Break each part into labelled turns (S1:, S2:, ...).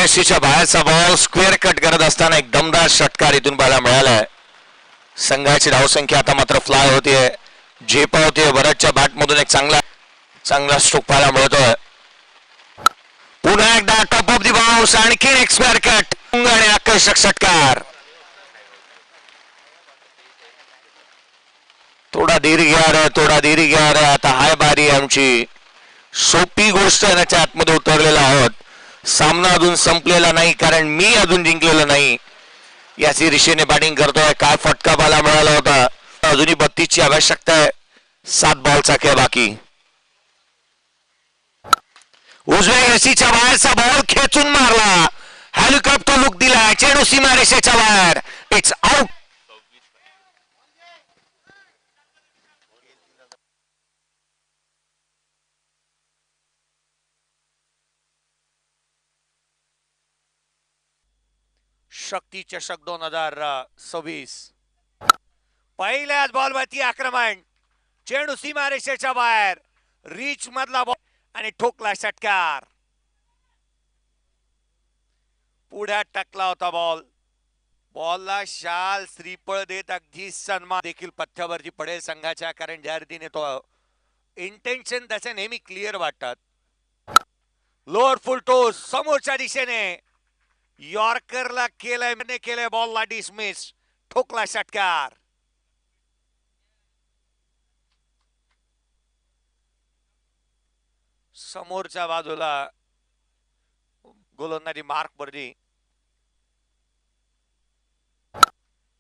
S1: सीमेरेषेच्या बाहेरचा ball square cut करत असताना एक दमदार षटकार इथून पाहायला मिळालाय. संघाची धावसंख्या आता मात्र फ्लाय होतीये, झेपा होतीये. वरच्या बॅट मधून एक चांगला स्ट्रोक पाहायला मिळतोय. पुन्हा एकदा टॉप ऑफ दी बाउन्स, आणखी एक स्क्वेअर कट आणि आकर्षक षटकार. थोडा धीर घ्या रे. आता हाय बारी आमची. सोपी गोष्ट याच्या आतमध्ये उतरलेला आहोत. सामना अजून संपलेला नाही, कारण मी अजून जिंकलेलो नाही. याची दिशेने बॅटिंग करतोय. काय फटका पाहायला मिळाला होता. अजूनही 32 ची आवश्यकता आहे. 7 बॉलचा खेळ बाकी. उजव्या यशीच्या बाहेरचा बॉल खेचून मारला. हेलिकॉप्टर लुक दिला. चेंडू सीमारेषेच्या बाहेर. It's out. शक्ती चषक 2026. पहिल्याच बॉलवरती आक्रमण. चेंडू सीमारेषेच्या बाहेर. रीच मधला बॉल आणि ठोकला षटकार. पुढ्यात टाकला होता बॉल. बॉलला शाल श्रीफळ देत अगदी सन्मान देखील पथ्यावरती पडेल संघाच्या, कारण ज्या रीतीने तो इंटेन्शन त्याचे नेहमी क्लिअर वाटतात. लोअर फुल टोस समोरच्या दिशेने यॉर्करला केलंय बॉलला डिसमिस. ठोकला षटकार. समोरच्या बाजूला गोलंदाजी मार्क बर्डी.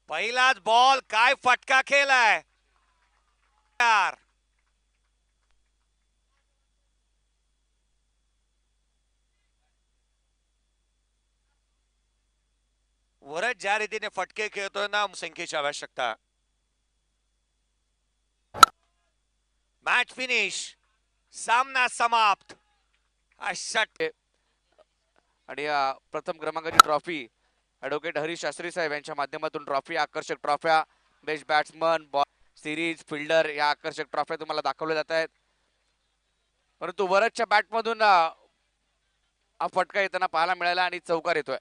S1: पहिलाच बॉल. काय फटका खेळलाय. वरच ज्या रीतीने फटके खेळतोय ना, संख्येची आवश्यकता. Match finish. सामना समाप्त.
S2: आणि प्रथम क्रमांकाची ट्रॉफी ॲडव्होकेट हरीश शास्त्री साहेब यांच्या माध्यमातून ट्रॉफी, आकर्षक ट्रॉफ्या, बेस्ट बॅट्समन, सिरीज, फिल्डर या आकर्षक ट्रॉफ्या तुम्हाला दाखवल्या जात आहेत. परंतु वरच्या बॅटमधून हा फटका येताना पाहायला मिळाला आणि चौकार येतोय.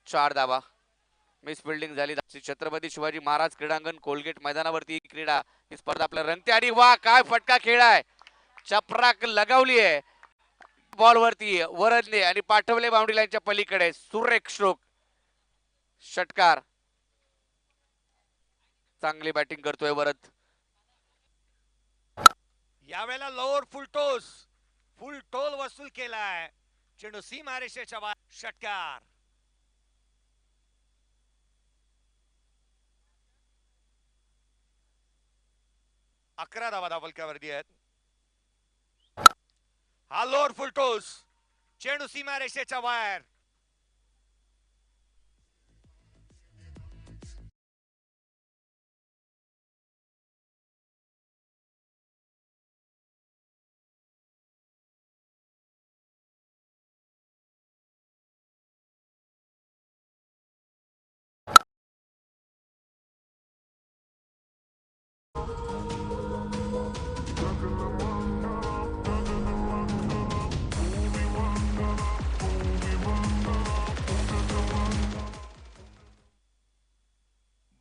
S2: 4 धावा. मिस फिल्डिंग झाली. छत्रपती शिवाजी महाराज क्रीडांगण कोलगेट मैदानावरती ही क्रीडा, ही स्पर्धा आपल्या रंगते. आणि वा, काय फटका खेळाय. चपराक लगावली आहे बॉलवरती. वरदले आणि पाठवले बाउंड्री लाईनच्या पलीकडे. सुरेख स्ट्रोक. षटकार. चांगली बॅटिंग करतोय वरद.
S1: यावेळेला लोअर फुल टोल वसूल केलाय. चेंडू सीमारेषेच्या बाहेर. षटकार. अकरा धावा धावलक्यावरती आहेत. हा लोअर फुल टोस. चेंडू सीमारेषेच्या बाहेर.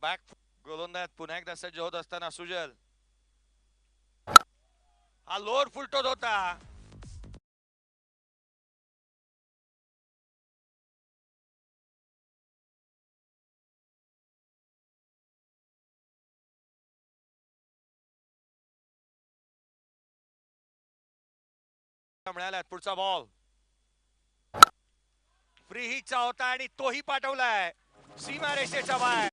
S1: बॅक गोलंदाज पुन्हा एकदा सज्ज होत असताना सुजल. हा लोअर फुल टोस होता. मिळाला पुढचा बॉल. फ्री हिटचा होता आणि तोही पाठवलाय सीमारेषेच्या बाहेर.